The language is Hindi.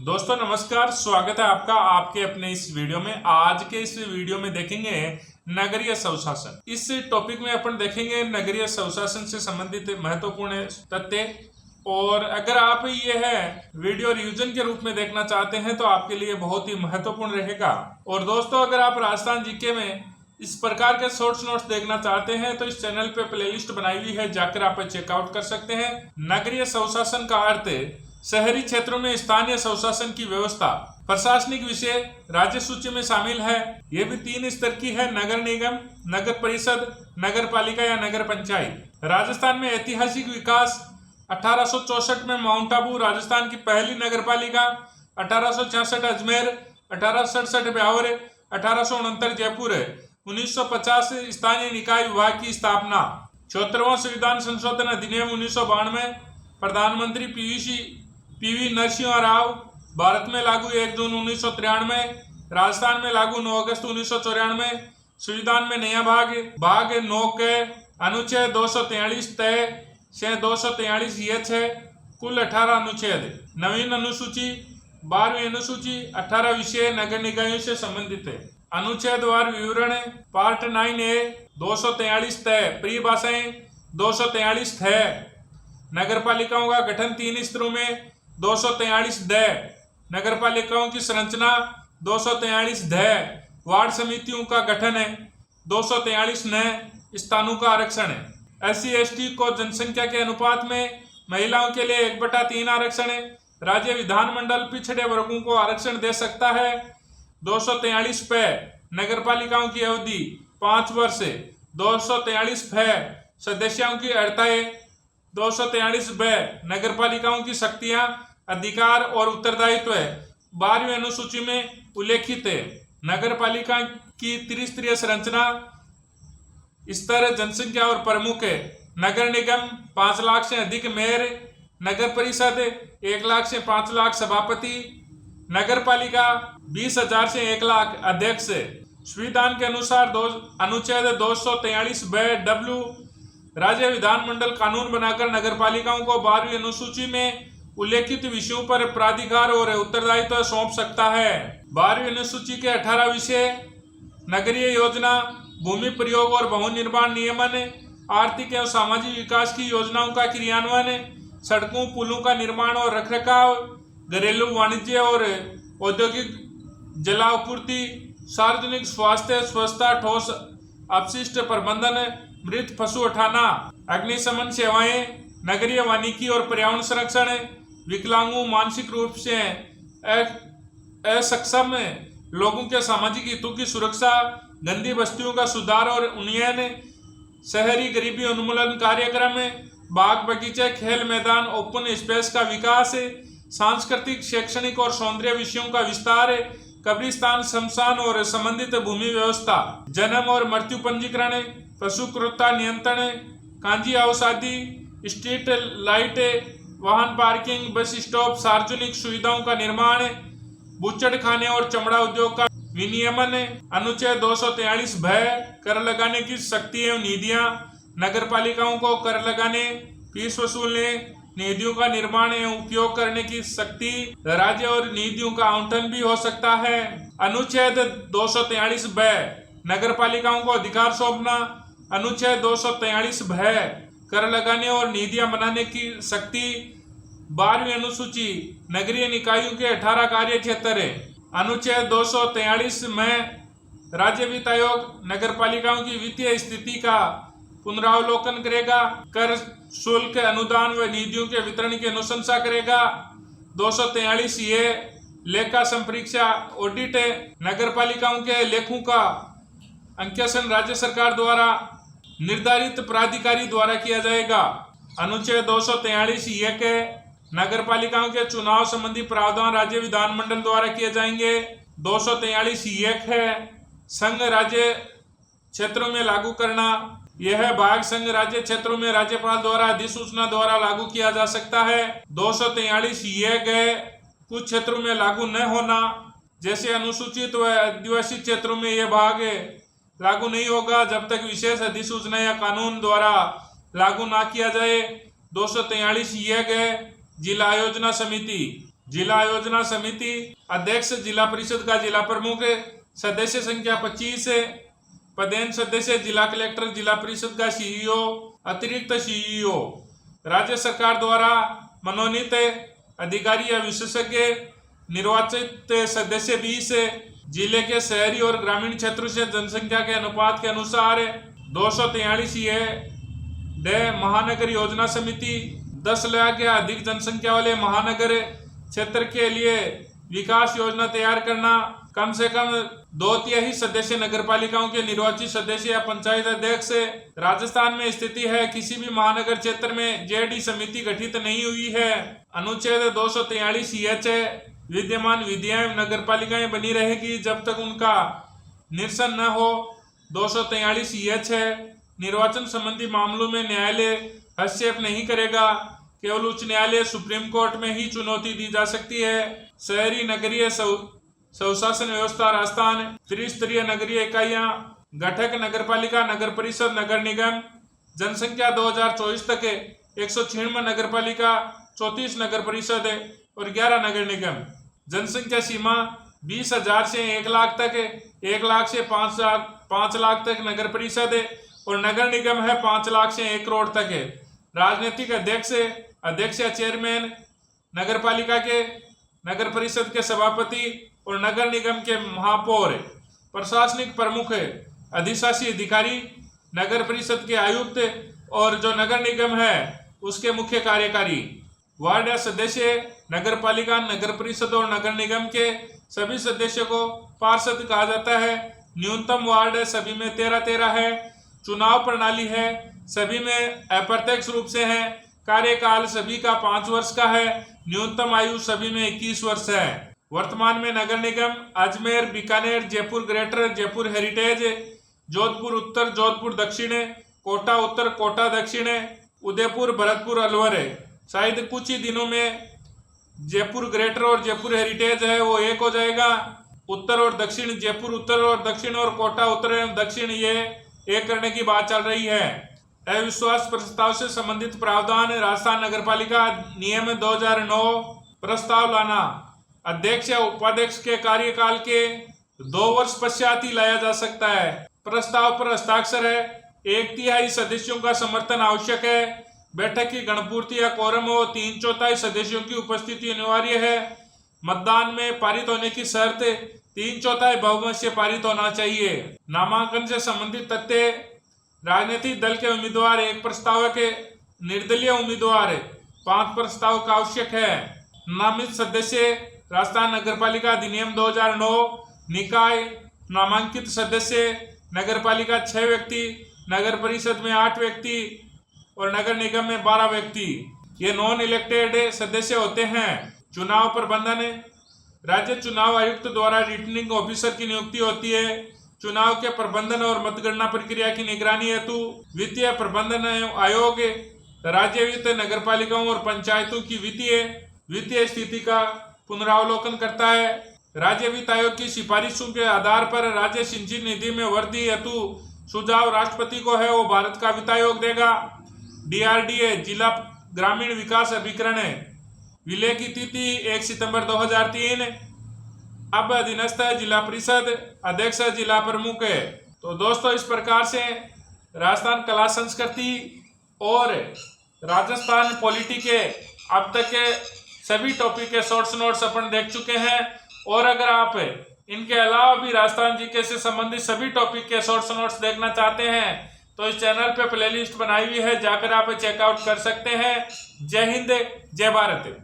दोस्तों नमस्कार, स्वागत है आपका आपके अपने इस वीडियो में। आज के इस वीडियो में देखेंगे नगरीय स्वशासन। इस टॉपिक में अपन देखेंगे नगरीय स्वशासन से संबंधित महत्वपूर्ण तथ्य। और अगर आप ये है वीडियो रिवीजन के रूप में देखना चाहते हैं तो आपके लिए बहुत ही महत्वपूर्ण रहेगा। और दोस्तों अगर आप राजस्थान जीके में इस प्रकार के शॉर्ट्स नोट्स देखना चाहते हैं तो इस चैनल पे प्लेलिस्ट बनाई हुई है, जाकर आप चेकआउट कर सकते हैं। नगरीय स्वशासन का अर्थ शहरी क्षेत्रों में स्थानीय स्वशासन की व्यवस्था। प्रशासनिक विषय राज्य सूची में शामिल है। ये भी 3 स्तर की है: नगर निगम, नगर परिषद, नगर पालिका या नगर पंचायत। राजस्थान में ऐतिहासिक विकास 1864 में माउंट आबू राजस्थान की पहली नगर पालिका, 1866 अजमेर, 1867 ब्यावर, 1869 जयपुर, 1950 स्थानीय निकाय विभाग की स्थापना। 74वां संविधान संशोधन अधिनियम 1992, प्रधानमंत्री पीवी नरसिम्हा राव, भारत में लागू 1 जून 1993, राजस्थान में लागू 9 अगस्त 1994। संविधान में नया भाग 9 के अनुच्छेद 243 तय से 243 ये 6 कुल 18 अनुच्छेद। नवीन अनुसूची 12वीं अनुसूची 18 विषय नगर निकायों से संबंधित है। अनुच्छेदवार विवरण पार्ट 9A 243 तय परिभाषाएं 243 है। नगर पालिकाओं का गठन 3 स्तरों में 243 द। नगर पालिकाओं की संरचना 243 ध। वार्ड समितियों का गठन है 243 न। स्थानों का आरक्षण है। SC/ST को जनसंख्या के अनुपात में महिलाओं के लिए 1/3 आरक्षण है। राज्य विधानमंडल पिछड़े वर्गों को आरक्षण दे सकता है। 243 प नगर पालिकाओं की अवधि 5 वर्ष। 243 फ सदस्यों की अर्हताएं। 243 ब नगर पालिकाओं की शक्तियां, अधिकार और उत्तरदायित्व 12वीं अनुसूची में उल्लेखित है। नगर पालिका की त्रिस्तरीय संरचना, स्तर, जनसंख्या और प्रमुख है। नगर निगम 5 लाख से अधिक मेयर, नगर परिषद 1 लाख से 5 लाख सभापति, नगर पालिका 20,000 से 1 लाख अध्यक्ष। संविधान के अनुसार अनुच्छेद 243 W राज्य विधानमंडल कानून बनाकर नगर पालिकाओं को 12वीं अनुसूची में उल्लेखित विषयों पर प्राधिकार और उत्तरदायित्व सौंप सकता है। 12वीं अनुसूची के 18 विषय नगरीय योजना, भूमि प्रयोग और भवन निर्माण नियमन, आर्थिक एवं सामाजिक विकास की योजनाओं का क्रियान्वयन, सड़कों पुलों का निर्माण और रखरखाव, घरेलू वाणिज्य और औद्योगिक जलापूर्ति, सार्वजनिक स्वास्थ्य स्वच्छता, ठोस अपशिष्ट प्रबंधन, मृत पशु उठाना, अग्निशमन सेवाएं, नगरीय वानिकी और पर्यावरण संरक्षण, विकलांगों, मानसिक रूप से असक्षम लोगों के सामाजिक हितों की सुरक्षा, गंदी बस्तियों का सुधार और उन्नयन, शहरी गरीबी उन्मूलन कार्यक्रम, बाग बगीचे, खेल मैदान, ओपन स्पेस का विकास, सांस्कृतिक, शैक्षणिक और सौंदर्य विषयों का विस्तार, कब्रिस्तान, शमशान और संबंधित भूमि व्यवस्था, जन्म और मृत्यु पंजीकरण, पशु क्रूरता नियंत्रण, कांजी हाउस आदि, स्ट्रीट लाइट, वाहन पार्किंग, बस स्टॉप, सार्वजनिक सुविधाओं का निर्माण, बुच्चड़ खाने और चमड़ा उद्योग का विनियमन। अनुच्छेद 243 भय कर लगाने की शक्ति एवं निधियां, नगर पालिकाओं को कर लगाने, फीस वसूलने, निधियों का निर्माण एवं उपयोग करने की शक्ति, राज्य और निधियों का आवंटन भी हो सकता है। अनुच्छेद 243 ब नगर पालिकाओं को अधिकार सौंपना। अनुच्छेद 243 भय कर लगाने और निधियां बनाने की शक्ति। 12वीं अनुसूची नगरीय निकायों के 18 कार्य क्षेत्र है। अनुच्छेद 243 में राज्य वित्त आयोग नगर पालिकाओं की वित्तीय स्थिति का पुनरावलोकन करेगा, कर शुल्क, अनुदान व निधियों के वितरण की अनुशंसा करेगा। 243 ये लेखा संपरीक्षा ऑडिट, नगर पालिकाओं के लेखों का अंकेक्षण राज्य सरकार द्वारा निर्धारित प्राधिकारी द्वारा किया जाएगा। अनुच्छेद 243 ये के नगर पालिकाओं के चुनाव संबंधी प्रावधान राज्य विधानमंडल द्वारा किए जाएंगे। 243 ये है संघ राज्य क्षेत्रों में लागू करना। यह भाग संघ राज्य क्षेत्रों में राज्यपाल द्वारा अधिसूचना द्वारा लागू किया जा सकता है। 243 ये गए कुछ क्षेत्रों में लागू न होना, जैसे अनुसूचित व आदिवासी क्षेत्रों में यह भाग लागू नहीं होगा जब तक विशेष अधिसूचना या कानून द्वारा लागू ना किया जाए। 243 ये गए जिला योजना समिति जिला योजना समिति अध्यक्ष जिला परिषद का जिला प्रमुख, सदस्य संख्या 25 है। पदेन सदस्य जिला कलेक्टर, जिला परिषद का सीईओ, अतिरिक्त सीईओ। राज्य सरकार द्वारा मनोनीत अधिकारी या विशेषज्ञ। निर्वाचित सदस्य 20 है। जिले के शहरी और ग्रामीण क्षेत्रों से जनसंख्या के अनुपात के अनुसार 243 है। महानगर योजना समिति 10 लाख या अधिक जनसंख्या वाले महानगर क्षेत्र के लिए विकास योजना तैयार करना। कम से कम 2/3 सदस्य नगर पालिकाओं के निर्वाचित सदस्य या पंचायत अध्यक्ष राजस्थान में स्थिति है। किसी भी महानगर क्षेत्र में जेडी समिति गठित नहीं हुई है। अनुच्छेद 243 है। विद्यमान विधियां नगर पालिकाएं बनी रहेगी जब तक उनका निरसन न हो। 243 है। निर्वाचन संबंधी मामलों में न्यायालय हस्तक्षेप नहीं करेगा। केवल उच्च न्यायालय सुप्रीम कोर्ट में ही चुनौती दी जा सकती है। शहरी नगरीय स्वशासन व्यवस्था राजस्थान। त्रिस्तरीय नगरीय इकाइयां, गठक नगरपालिका, नगर परिषद, नगर निगम। जनसंख्या 2024 तक 196 नगर पालिका, 34 नगर परिषद और 11 नगर निगम। जनसंख्या सीमा 20,000 से 1 लाख तक, 1 लाख से 5 लाख तक नगर परिषद और नगर निगम है 5 लाख से 1 करोड़ तक है। राजनीतिक अध्यक्ष या चेयरमैन, नगर पालिका के, नगर परिषद के सभापति और नगर निगम के महापौर। प्रशासनिक प्रमुख, अधिशासी अधिकारी, नगर परिषद के आयुक्त और जो नगर निगम है उसके मुख्य कार्यकारी। वार्ड या सदस्य, नगर पालिका, नगर परिषद और नगर निगम के सभी सदस्यों को पार्षद कहा जाता है। न्यूनतम वार्ड सभी में 13-13 है। चुनाव प्रणाली है, सभी में अप्रत्यक्ष रूप से है। कार्यकाल सभी का 5 वर्ष का है। न्यूनतम आयु सभी में 21 वर्ष है। वर्तमान में नगर निगम अजमेर, बीकानेर, जयपुर ग्रेटर, जयपुर हेरिटेज, जोधपुर उत्तर, जोधपुर दक्षिण, कोटा उत्तर, कोटा दक्षिण, उदयपुर, भरतपुर, अलवर है। शायद कुछ ही दिनों में जयपुर ग्रेटर और जयपुर हेरिटेज है वो एक हो जाएगा। उत्तर और दक्षिण, जयपुर उत्तर और दक्षिण और कोटा उत्तर एवं दक्षिण, ये एक करने की बात चल रही है। अविश्वास प्रस्ताव से संबंधित प्रावधान, राजस्थान नगरपालिका नियम 2009 प्रस्ताव लाना। अध्यक्ष या उपाध्यक्ष के कार्यकाल के 2 वर्ष पश्चात ही लाया जा सकता है। प्रस्ताव पर हस्ताक्षर है। 1/3 सदस्यों का समर्थन आवश्यक है। बैठक की गणपूर्ति या कोरम हो 3/4 सदस्यों की उपस्थिति अनिवार्य है। मतदान में पारित होने की शर्त 3/4 बहुमत से पारित होना चाहिए। नामांकन से संबंधित तथ्य, राजनीतिक दल के उम्मीदवार 1 प्रस्तावक, निर्दलीय उम्मीदवार 5 प्रस्ताव का आवश्यक है। नामित सदस्य, राजस्थान नगरपालिका अधिनियम 2009। निकाय, नामांकित सदस्य, नगरपालिका 6 व्यक्ति, नगर परिषद में 8 व्यक्ति और नगर निगम में 12 व्यक्ति। ये नॉन इलेक्टेड सदस्य होते हैं। चुनाव प्रबंधन, राज्य चुनाव आयुक्त द्वारा रिटर्निंग ऑफिसर की नियुक्ति होती है। चुनाव के प्रबंधन और मतगणना प्रक्रिया की निगरानी हेतु वित्तीय प्रबंधन आयोग राज्य वित्त, नगर पालिकाओं और पंचायतों की वित्तीय स्थिति का पुनरावलोकन करता है। राज्य वित्त आयोग की सिफारिशों के आधार पर राज्य सिंचित निधि में वृद्धि हेतु सुझाव राष्ट्रपति को है, वो भारत का वित्त आयोग देगा। DRDA, जिला ग्रामीण विकास अभिकरण, विलय की तिथि 1 सितंबर 2003। अब अधीनस्थ है जिला परिषद, अध्यक्ष जिला प्रमुख है। तो दोस्तों, इस प्रकार से राजस्थान कला संस्कृति और राजस्थान पॉलिटी के अब तक के सभी टॉपिक के शॉर्ट्स नोट्स अपन देख चुके हैं। और अगर आप इनके अलावा भी राजस्थान जीके से संबंधित सभी टॉपिक के शॉर्ट्स नोट्स देखना चाहते हैं तो इस चैनल पे प्लेलिस्ट बनाई हुई है, जाकर आप चेकआउट कर सकते हैं। जय हिंद, जय भारत।